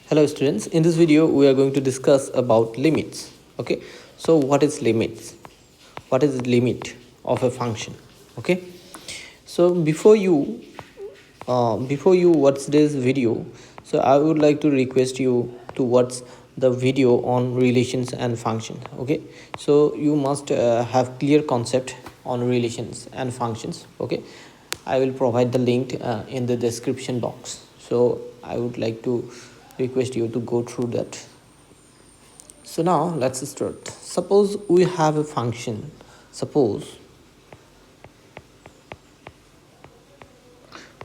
Hello students, in this video we are going to discuss about limits. Okay, so what is limits? What is the limit of a function? Okay, so before you watch this video, so I would like to request you to watch the video on relations and functions. Okay, so you must have clear concept on relations and functions. Okay, I will provide the link in the description box. So I would like to request you to go through that. So now let's start. Suppose we have a function. Suppose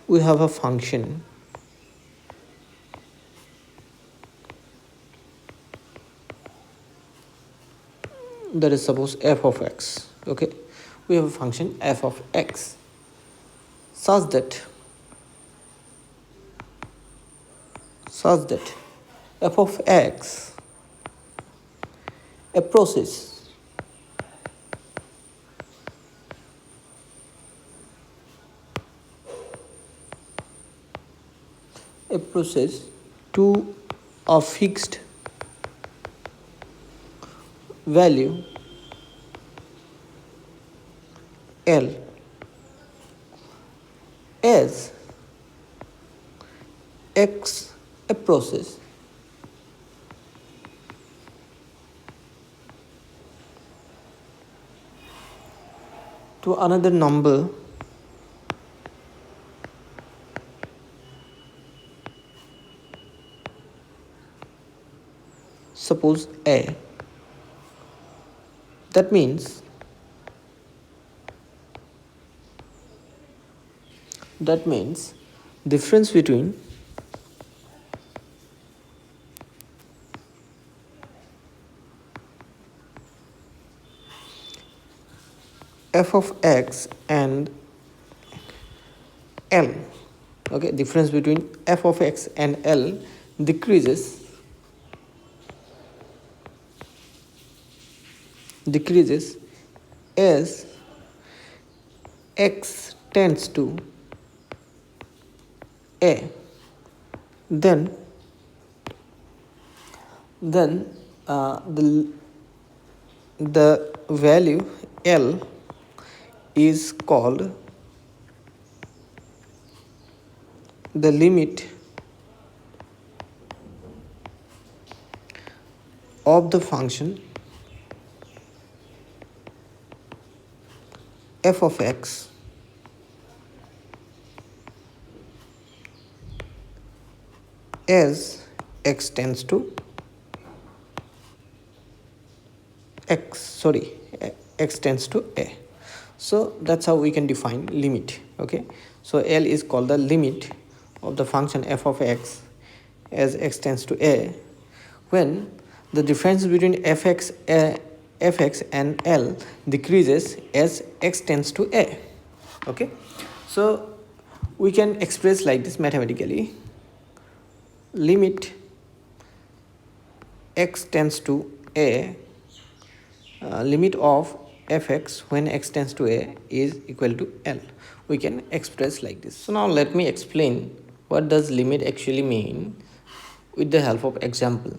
we have a function that is suppose f of x. Okay, we have a function f of x such that f of x a process to a fixed value L as x a process to another number suppose a. That means difference between f of x and L. Okay, difference between f of x and L decreases as x tends to a. Then the value L is called the limit of the function f of x as x tends to x tends to a. So that's how we can define limit. Okay, so L is called the limit of the function f of x as x tends to a when the difference between fx and L decreases as x tends to a. Okay, so we can express like this mathematically: limit x tends to a, limit of fx when x tends to a is equal to L. We can express like this. So now let me explain what does limit actually mean with the help of example.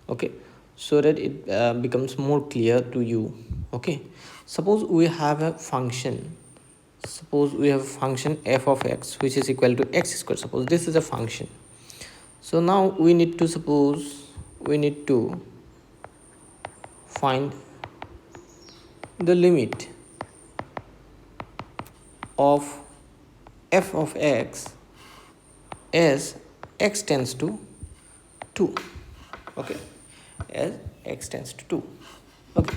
Okay, so that it becomes more clear to you. Okay, suppose we have a function f of x which is equal to x squared. Suppose this is a function. So now we need to find the limit of f of x as x tends to 2. Okay, as x tends to 2. Okay,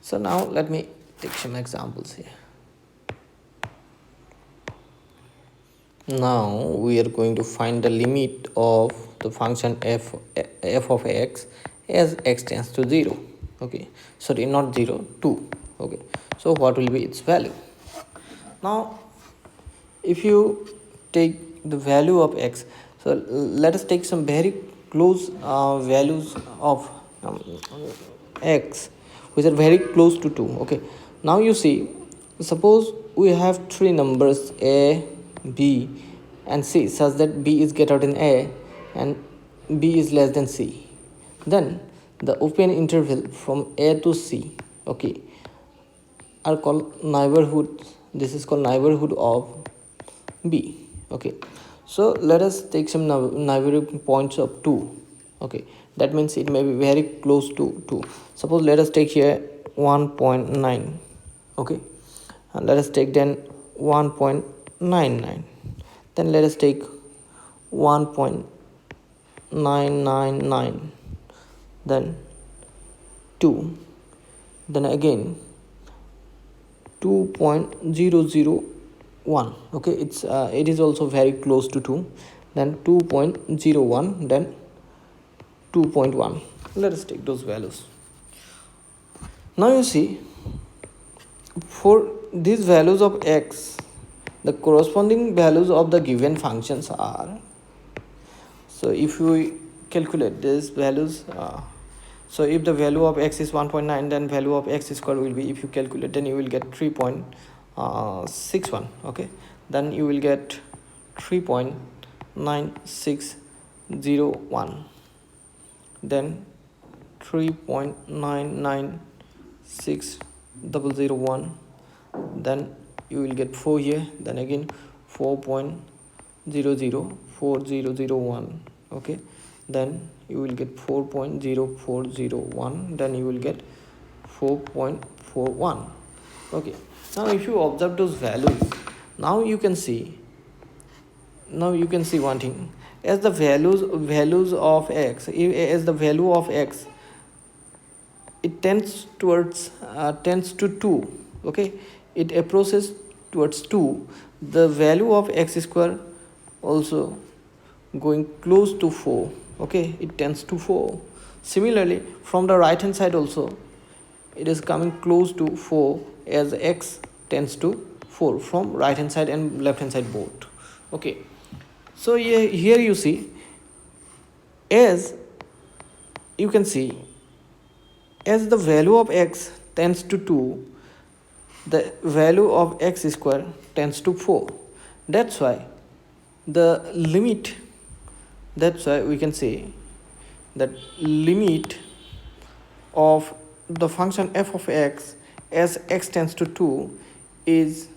so now let me take some examples here. Now we are going to find the limit of the function f of x as x tends to 0. Okay, sorry, not 0, 2. Okay, so what will be its value? Now if you take the value of x, so let us take some very close values of x which are very close to 2. Okay, now you see, suppose we have three numbers a, b and c such that b is get out in a and b is less than c, then the open interval from a to c, okay, are called neighborhood. This is called neighborhood of b. Okay, so let us take some neighborhood points of 2. Okay, that means it may be very close to 2. Suppose let us take here 1.9. okay, and let us take then 1.99, then let us take 1.999, then 2, then again 2.001. okay, it is also very close to 2, then 2.01, then 2.1. let us take those values. Now you see, for these values of x, the corresponding values of the given functions are, so if we calculate these values, so if the value of x is 1.9, then value of x square will be, if you calculate, then you will get 3.61. okay, then you will get 3.9601, then 3.996001, then you will get 4 here, then again 4.004001. okay, then you will get 4.0401, then you will get 4.41. okay, now if you observe those values, now you can see one thing. As the values of x, as the value of x, it tends to 2. okay, it approaches towards 2, the value of x square also going close to 4. okay, it tends to 4. Similarly, from the right hand side also, it is coming close to 4, as x tends to 4 from right hand side and left hand side both. okay, so here you see, as you can see, as the value of x tends to 2, the value of x square tends to 4. That's why the limit, that's why we can say that limit of the function f of x as x tends to 2 is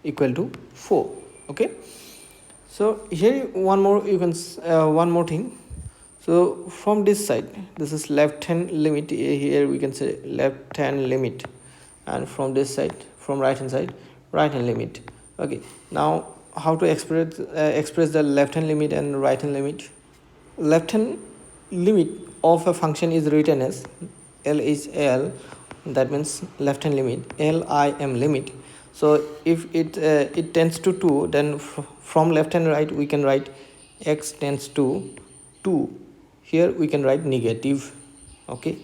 equal to 4. okay, so here one more thing. So from this side, this is left hand limit, here we can say left hand limit, and from this side, from right hand side, right hand limit. okay, now how to express the left hand limit and right hand limit? Left hand limit of a function is written as L is L, that means left hand limit, LIM limit. So if it tends to 2, then from left hand right we can write x tends to 2. Here we can write negative. okay,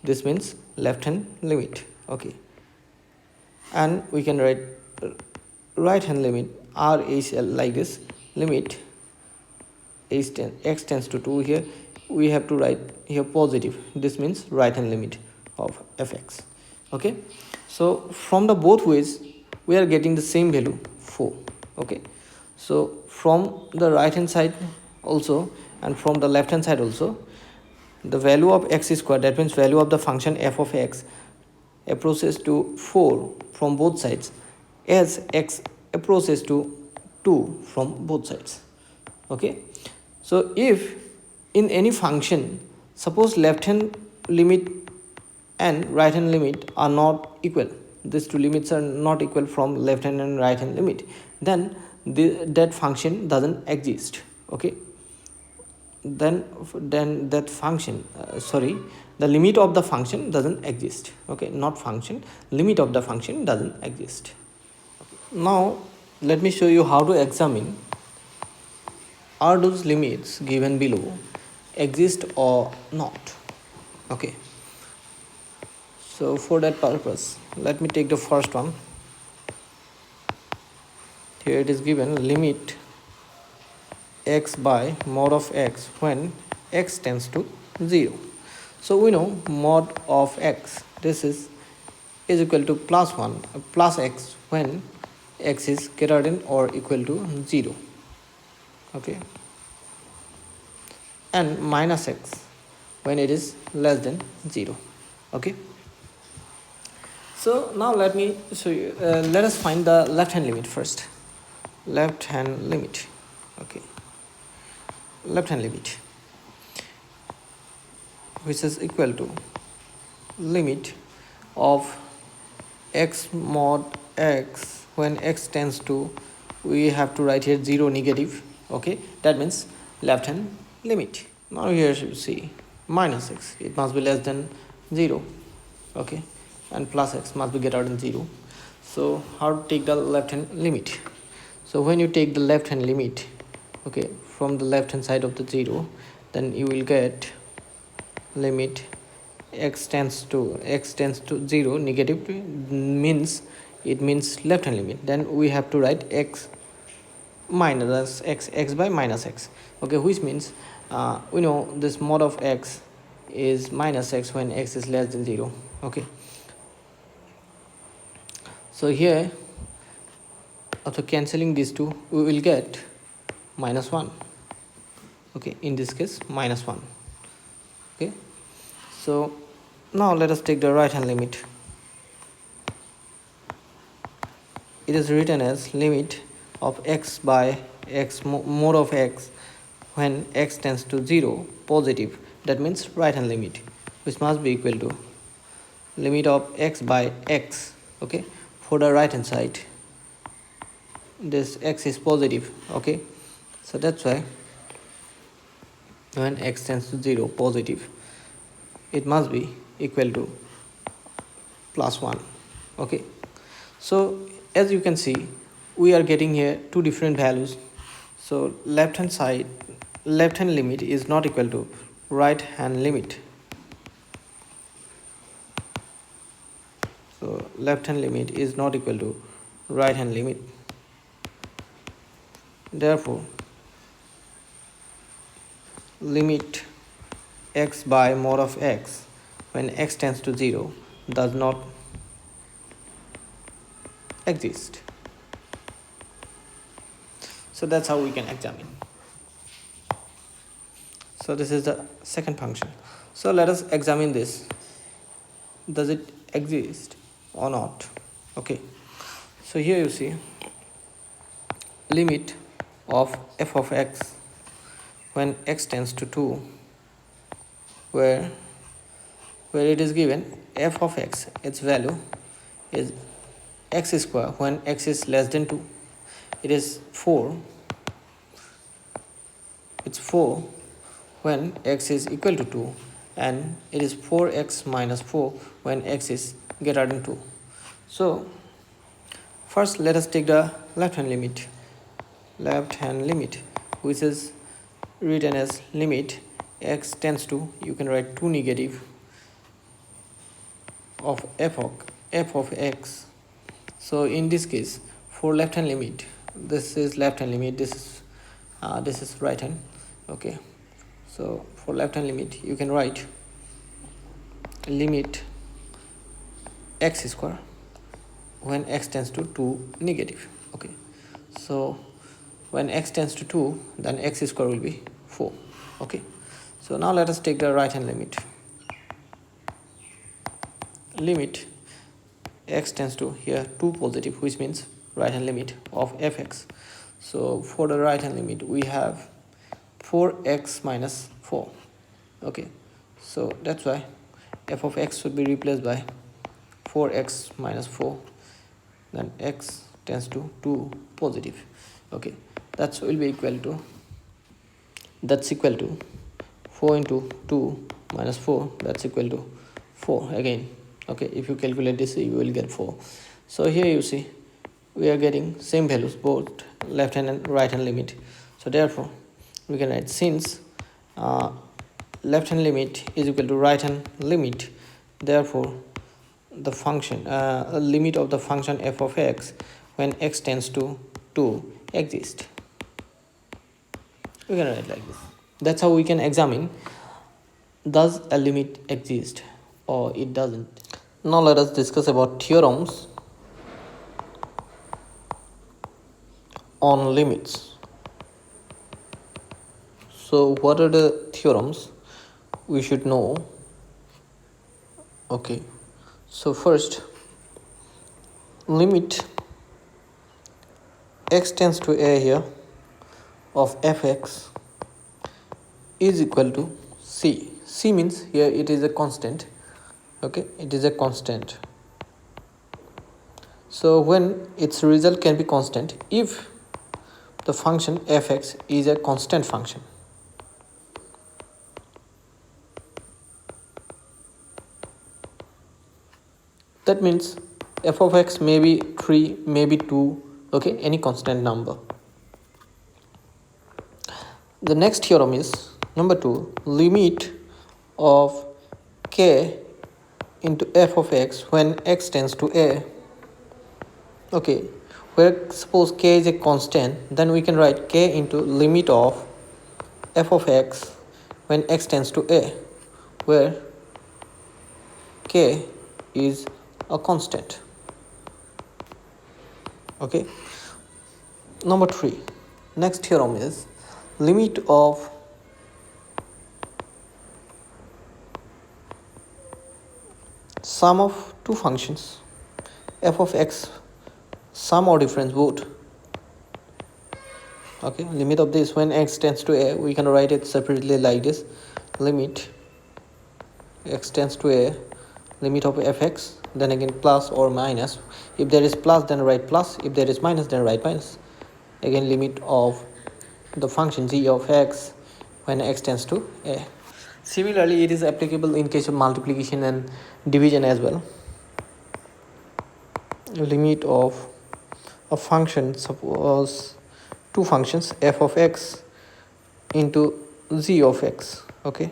this means left hand limit. okay, and we can write right hand limit, R is like this, limit x tends to 2. Here we have to write here positive, this means right hand limit of fx. okay, so from the both ways we are getting the same value 4. okay, so from the right hand side also and from the left hand side also, the value of x square, that means value of the function f of x, approaches to 4 from both sides, as x approaches to 2 from both sides. okay, so if in any function, suppose left hand limit and right hand limit are not equal, these two limits are not equal from left hand and right hand limit, then that function doesn't exist. okay, then that function the limit of the function doesn't exist. okay, not function, limit of the function doesn't exist. Now let me show you how to examine, are those limits given below exist or not. okay, so for that purpose, let me take the first one. Here it is given limit x by mod of x when x tends to 0. So we know mod of x, this is equal to +1 plus x when x is greater than or equal to 0. okay, and minus x when it is less than 0. Okay, so now let me show you. Let us find the left hand limit first. Left hand limit. Okay, left hand limit, which is equal to limit of x mod x when x tends to, we have to write here 0 negative. Okay, that means left hand limit. Now here you see minus x, it must be less than 0. Okay, and plus x must be greater than 0. So how to take the left hand limit? So when you take the left hand limit, okay, from the left hand side of the 0, then you will get limit x tends to 0 negative, means it means left hand limit. Then we have to write x minus x by minus x. Okay, which means we know this mod of x is minus x when x is less than 0. Okay, so here after cancelling these two, we will get minus 1. Okay, in this case minus 1. Okay, so now let us take the right hand limit. It is written as limit of x by x mod of x when x tends to 0 positive. That means right hand limit, which must be equal to limit of x by x. Okay, for the right hand side, this x is positive. Okay, so that's why when x tends to 0 positive, it must be equal to plus 1. Okay, so as you can see, we are getting here two different values. So left hand side, left hand limit is not equal to right hand limit. So left hand limit is not equal to right hand limit. Therefore limit x by mod of x when x tends to 0 does not exist. So that's how we can examine. So this is the second function. So let us examine this. Does it exist or not? Okay, so here you see limit of f of x when x tends to 2, where it is given f of x, its value is x square when x is less than 2. It is 4. It's 4 when x is equal to 2, and it is 4x minus 4 when x is greater than 2. So first let us take the left hand limit. Left hand limit, which is written as limit x tends to, you can write 2 negative, of f of x. So in this case, for left hand limit, this is left hand limit, this is right hand. Okay, so for left hand limit, you can write limit x square when x tends to 2 negative. Okay, so when x tends to 2, then x square will be 4. Okay, so now let us take the right hand limit. Limit x tends to here 2 positive, which means right hand limit of fx. So for the right hand limit, we have 4x minus 4. Okay, so that's why f of x should be replaced by 4x minus 4. Then x tends to 2 positive. Okay, that will be equal to, that's equal to 4 into 2 minus 4, that's equal to 4 again. Okay, if you calculate this, you will get 4. So here you see we are getting same values, both left hand and right hand limit. So therefore we can write, since left hand limit is equal to right hand limit, therefore the function limit of the function f of x when x tends to 2 exists. We can write like this. That's how we can examine, does a limit exist or it doesn't. Now let us discuss about theorems on limits. So what are the theorems we should know? Okay, so first, limit x tends to a here of fx is equal to c. C means here it is a constant. Okay, it is a constant. So when its result can be constant if the function fx is a constant function. That means f of x may be 3, maybe 2, okay, any constant number. The next theorem is number 2, limit of k into f of x when x tends to a. Okay, where suppose k is a constant, then we can write k into limit of f of x when x tends to a, where k is a constant. Okay, number 3, next theorem is limit of sum of two functions f of x, sum or difference both. Okay, limit of this when x tends to a, we can write it separately like this, limit x tends to a, limit of fx, then again plus or minus. If there is plus, then write plus. If there is minus, then write minus. Again, limit of the function g of x when x tends to a. Similarly, it is applicable in case of multiplication and division as well. Limit of a function, suppose two functions f of x into g of x. Okay,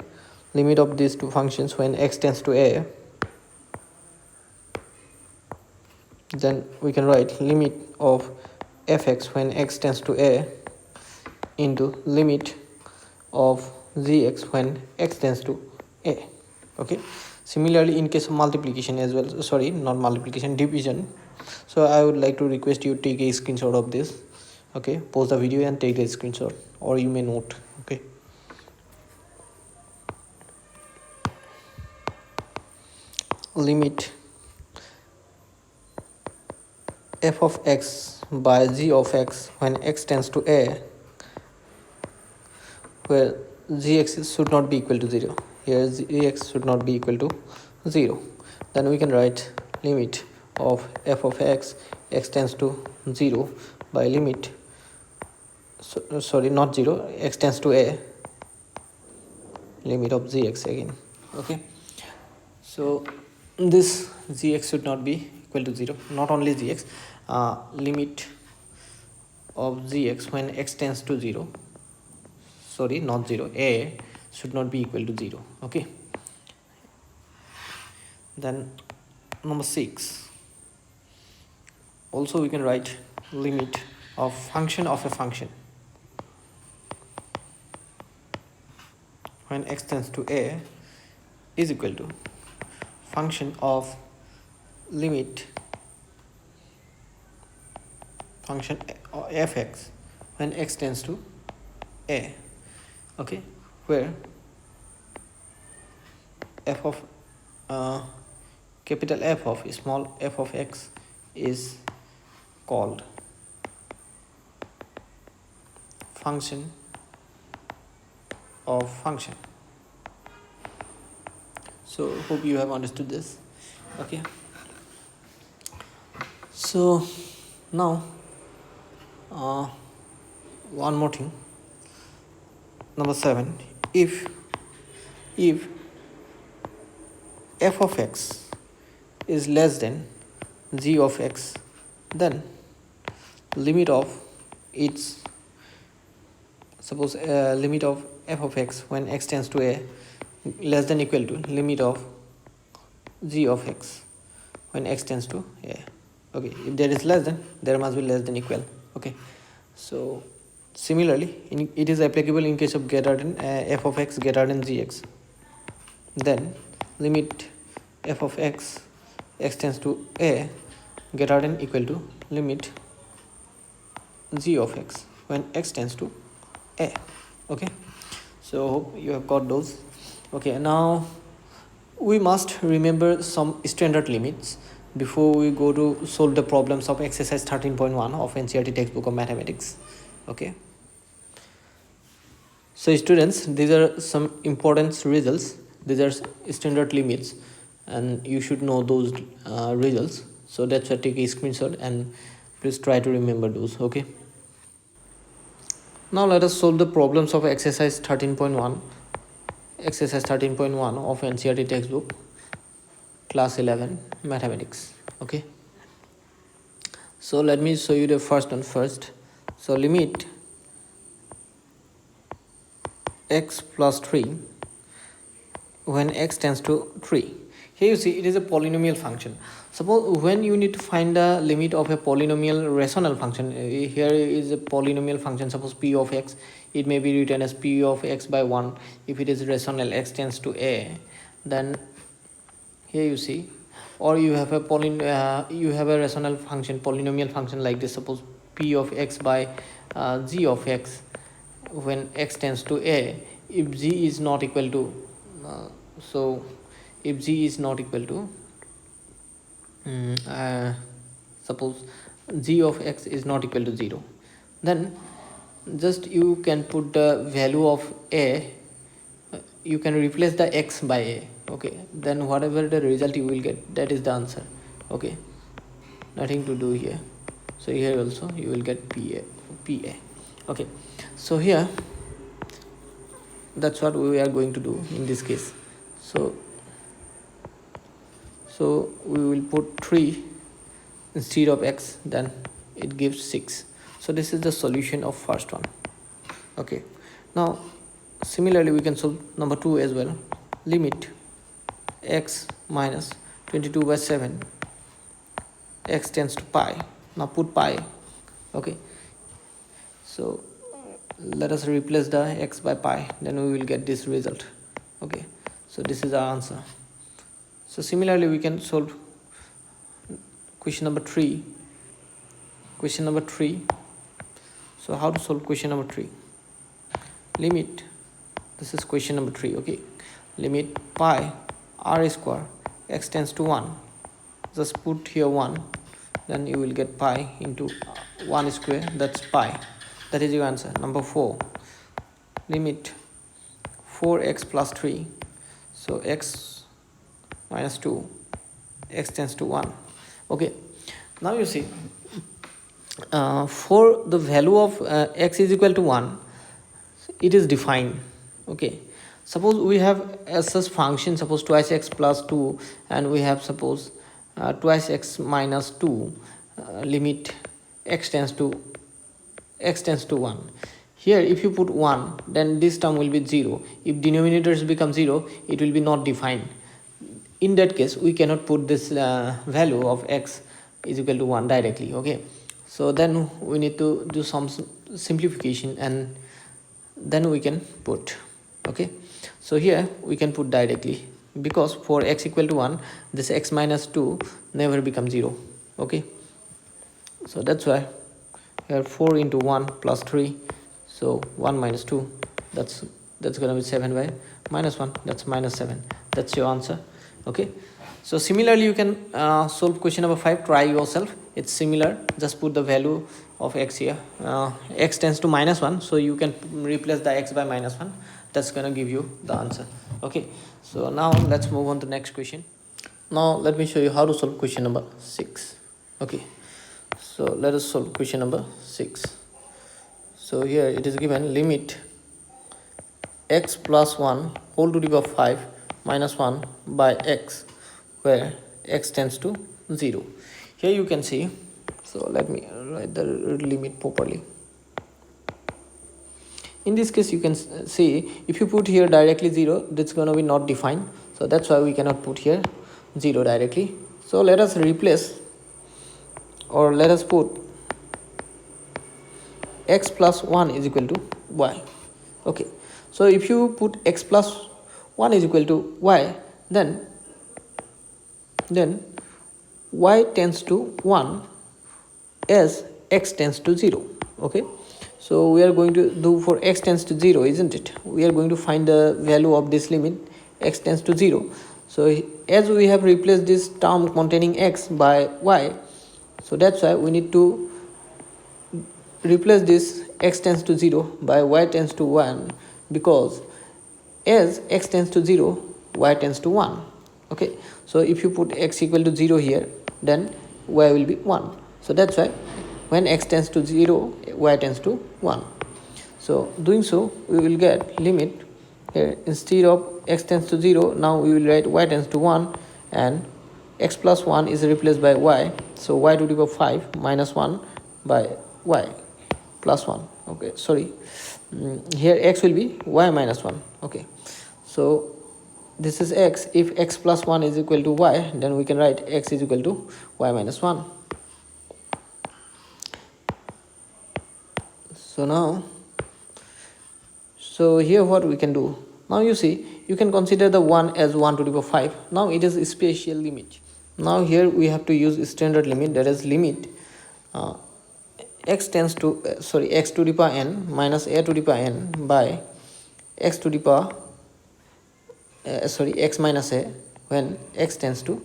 limit of these two functions when x tends to a, then we can write limit of fx when x tends to a into limit of gx when x tends to a. Okay, similarly in case of multiplication as well, sorry, not multiplication, division. So I would like to request you take a screenshot of this. Okay, pause the video and take a screenshot, or you may note. Okay, limit f of x by g of x when x tends to a, where gx should not be equal to 0. Here gx should not be equal to 0. Then we can write limit of f of x, x tends to 0 by limit, sorry, not 0, x tends to a, limit of gx again. Okay, so this gx should not be equal to 0. Not only gx, limit of gx when x tends to 0, sorry, not 0, a should not be equal to 0. Okay, then number 6, also we can write limit of function of a function when x tends to a is equal to function of limit function fx when x tends to a. Okay, where f of capital F of small f of x is called function of function. So hope you have understood this. Okay, so now one more thing, number 7, if f of x is less than g of x, then limit of its, suppose limit of f of x when x tends to a less than equal to limit of g of x when x tends to a. Okay, if there is less than, there must be less than equal. Okay, so similarly it is applicable in case of greater than f of x greater than gx, then limit f of x, x tends to a, greater than equal to limit g of x when x tends to a. Okay, So hope you have got those. Okay, now we must remember some standard limits before we go to solve the problems of exercise 13.1 of NCERT textbook of mathematics. Okay, so students, these are some important results. These are standard limits and you should know those results. So that's why take a screenshot and please try to remember those. Okay, now let us solve the problems of exercise 13.1 of NCERT textbook class 11 mathematics. Okay, so let me show you the first one first. So limit x plus 3 when x tends to 3. Here you see it is a polynomial function. Suppose when you need to find the limit of a polynomial rational function, here is a polynomial function, suppose p of x, it may be written as p of x by 1 if it is rational x tends to a. Then here you see, or you have a you have a rational function, polynomial function like this, suppose p of x by g of x when x tends to a, if g is not equal to so if g is not equal to suppose g of x is not equal to 0, then just you can put the value of a, you can replace the x by a. Okay, then whatever the result you will get, that is the answer. Okay, nothing to do here. So here also you will get pa. Okay, so here that's what we are going to do in this case. So we will put 3 instead of x, then it gives 6. So this is the solution of first one. Okay, now similarly we can solve number 2 as well. Limit x minus 22 by 7 x tends to pi. Now put pi. Okay, so let us replace the x by pi, then we will get this result. Okay, so this is our answer. So similarly we can solve question number 3. So how to solve question number 3? Limit, this is question number 3. Okay, limit pi r square x tends to 1, just put here 1, then you will get pi into 1 square, that's pi. That is your answer. Number 4, limit 4x plus 3, so x minus 2 x tends to 1. Okay, now you see for the value of x is equal to 1, it is defined. Okay, suppose we have a such function, suppose twice x plus 2, and we have suppose twice x minus 2, limit x tends to 1. Here if you put 1, then this term will be 0. If denominators become 0, it will be not defined. In that case we cannot put this value of x is equal to 1 directly. Okay, so then we need to do some simplification and then we can put. Okay, so here we can put directly, because for x equal to 1, this x minus 2 never becomes 0. Okay, so that's why here 4 into 1 plus 3, so 1 minus 2, that's going to be 7 by minus 1, that's minus 7. That's your answer. Okay, so similarly you can solve question number 5. Try yourself, it's similar, just put the value of x here. X tends to minus 1, so you can replace the x by minus 1, that's gonna give you the answer. Okay, so now let's move on to the next question. Now let me show you how to solve question number 6. Okay, so let us solve question number 6. So here it is given limit x plus 1 whole to the power 5 minus 1 by x where x tends to 0. Here you can see, so let me write the limit properly. In this case you can see, if you put here directly 0, that's going to be not defined, so that's why we cannot put here 0 directly. So let us replace, or let us put x plus 1 is equal to y. Okay, so if you put x plus 1 is equal to y, then y tends to 1 as x tends to 0. Okay, So we are going to do for x tends to 0, isn't it? We are going to find the value of this limit x tends to 0. So as we have replaced this term containing x by y, so that's why we need to replace this x tends to 0 by y tends to 1, because as x tends to 0, y tends to 1. Okay, so if you put x equal to 0 here, then y will be 1. So that's why when x tends to 0, y tends to 1. So doing so, we will get limit here, instead of x tends to 0, now we will write y tends to 1, and x plus 1 is replaced by y, so y to the power 5 minus 1 by y plus 1. Okay, sorry, here x will be y minus 1. Okay, so this is x. If x plus 1 is equal to y, then we can write x is equal to y minus 1. So here what we can do, now you see, you can consider the 1 as 1 to the power 5. Now it is a special limit. Now here we have to use standard limit, that is limit x tends to x to the power n minus a to the power n by x to the power x minus a when x tends to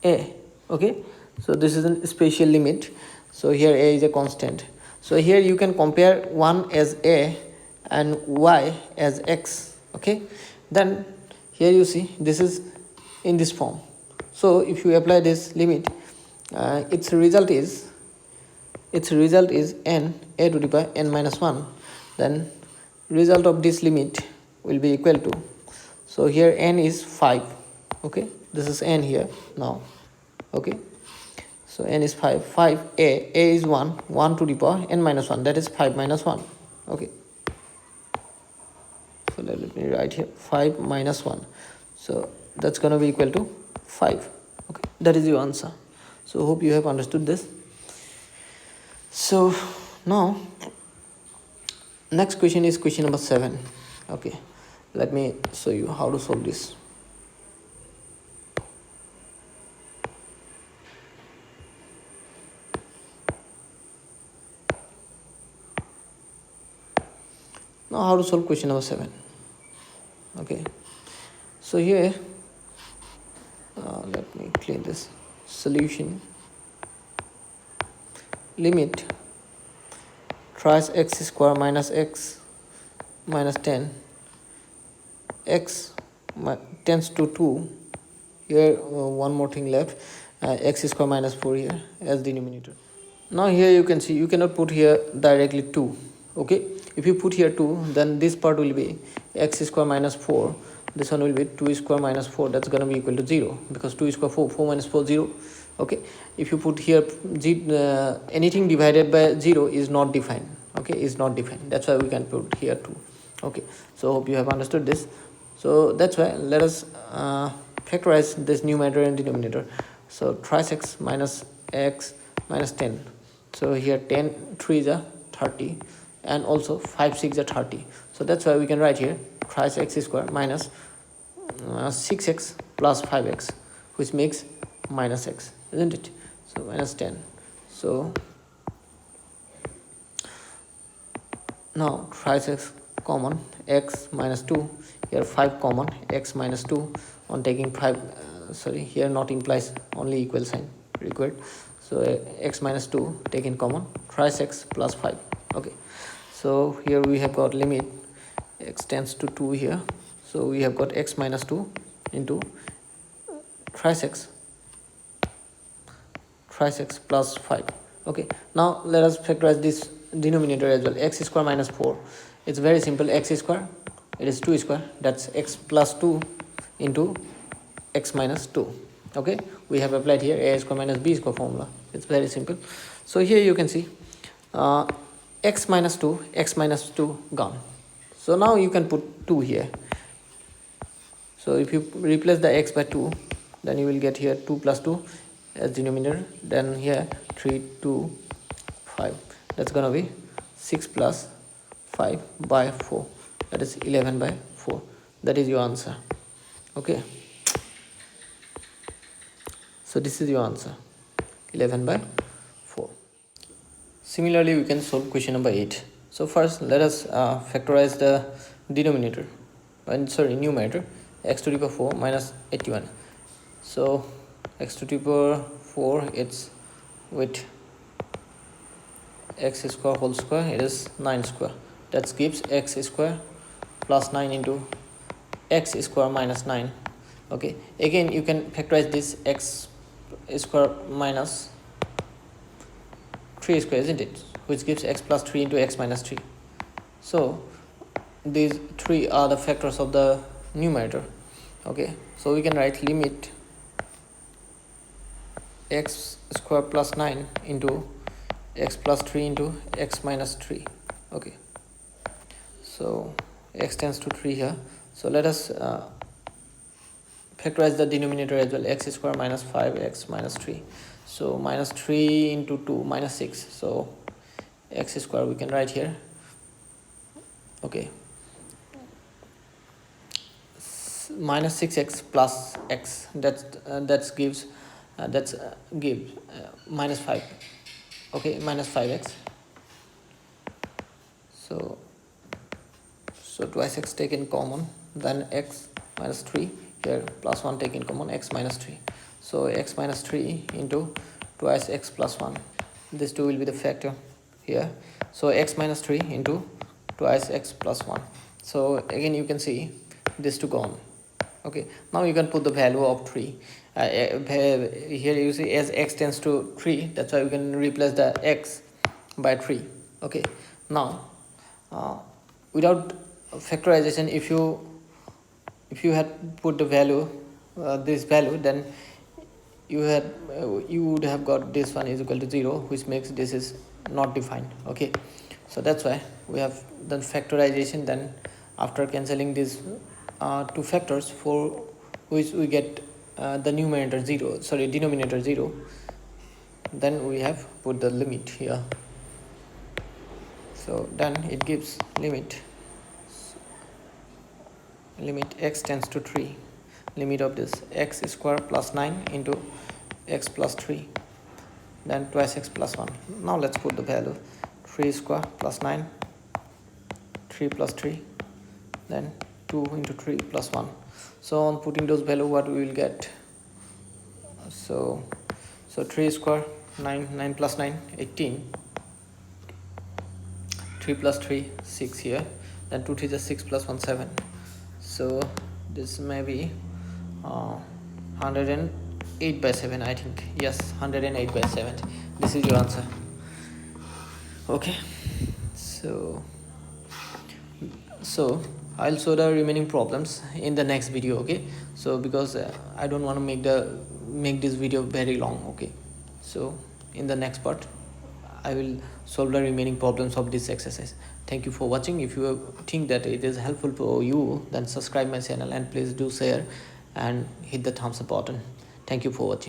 a. Okay, so this is a special limit. So here a is a constant. So here you can compare 1 as a and y as x. Okay, then here you see this is in this form. So if you apply this limit, its result is n a to the power n minus 1. Then result of this limit will be equal to, so here n is 5. Okay, this is n here now. Okay, so n is 5 a is 1 to the power n minus 1, that is 5 minus 1. Okay, so let me write here 5 minus 1, so that's going to be equal to 5. Okay, that is your answer. So hope you have understood this. So now next question is question number 7. Okay, let me show you how to solve this. Now how to solve question number 7. Okay, so here let me clean this. Solution: limit thrice x square minus x minus 10 x tends to 2. Here one more thing left, x square minus 4 here as denominator. Now here you can see, you cannot put here directly 2. Okay, if you put here 2, then this part will be x square minus 4, this one will be 2 square minus 4, that's going to be equal to 0, because 2 square 4 minus 4 0. Okay, if you put here anything divided by 0 is not defined. Okay, is not defined, that's why we can put here 2. Okay, so hope you have understood this. So that's why let us factorize this numerator and denominator. So thrice x minus 10. So here 10 3 is 30, and also 5 6 is 30. So that's why we can write here thrice x square minus 6x plus 5x, which makes minus x, isn't it? So minus 10. So now thrice x common, x minus 2, here 5 common, x minus 2. On taking 5, here not implies, only equal sign required. So x minus 2 taken common, thrice x plus 5. Okay, so here we have got limit x tends to 2 here. So we have got x minus 2 into thrice x plus 5. Okay, now let us factorize this denominator as well. X square minus 4, it's very simple. X square, it is 2 square, that's x plus 2 into x minus 2. Okay, we have applied here a square minus b square formula. It's very simple. So here you can see x minus 2 gone. So now you can put 2 here. So if you replace the x by 2, then you will get here 2 plus 2 as denominator, then here 3 2 5, that's gonna be 6 plus 5 by 4, that is 11 by 4. That is your answer. Okay, so this is your answer, 11 by 4. Similarly, we can solve question number 8. So first let us factorize the denominator, numerator, x to the power 4 minus 81. So x to the power 4, it's with x square whole square, it is 9 square. That gives x square plus 9 into x square minus 9. Okay, again you can factorize this x square minus 3 square, isn't it, which gives x plus 3 into x minus 3. So these three are the factors of the numerator. Okay, so we can write limit x square plus 9 into x plus 3 into x minus 3. Okay, so x tends to 3 here. So let us factorize the denominator as well, x square minus 5x minus 3. So minus 3 into 2 minus 6, so x square we can write here. Okay, minus 6x plus x, that gives minus 5. Okay, minus 5x. So twice x taken common, then x minus 3 here, plus 1 taken common, x minus 3. So x minus 3 into twice x plus 1, this 2 will be the factor here. So x minus 3 into twice x plus 1. So again you can see this 2 gone. Okay, now you can put the value of 3 here. You see as x tends to 3, that's why we can replace the x by 3. Okay, now without factorization, if you had put the value this value, then you would have got this one is equal to 0, which makes this is not defined. Okay, so that's why we have done factorization. Then after cancelling these two factors, for which we get the denominator 0, then we have put the limit here. So then it gives limit x tends to 3, limit of this x square plus 9 into x plus 3, then twice x plus 1. Now let's put the value 3 square plus 9, 3 plus 3, then 2 into 3 plus 1. So on putting those value, what we will get? So 3 square 9 plus 9 18, 3 plus 3 6 here, then 2 3 is 6 plus 1 7. So this may be 108 by 7, I think. Yes, 108 by 7. This is your answer. Okay, so I'll show the remaining problems in the next video. Okay, so because I don't want to make this video very long. Okay, so in the next part I will solve the remaining problems of this exercise. Thank you for watching. If you think that it is helpful for you, then subscribe my channel and please do share and hit the thumbs up button. Thank you for watching.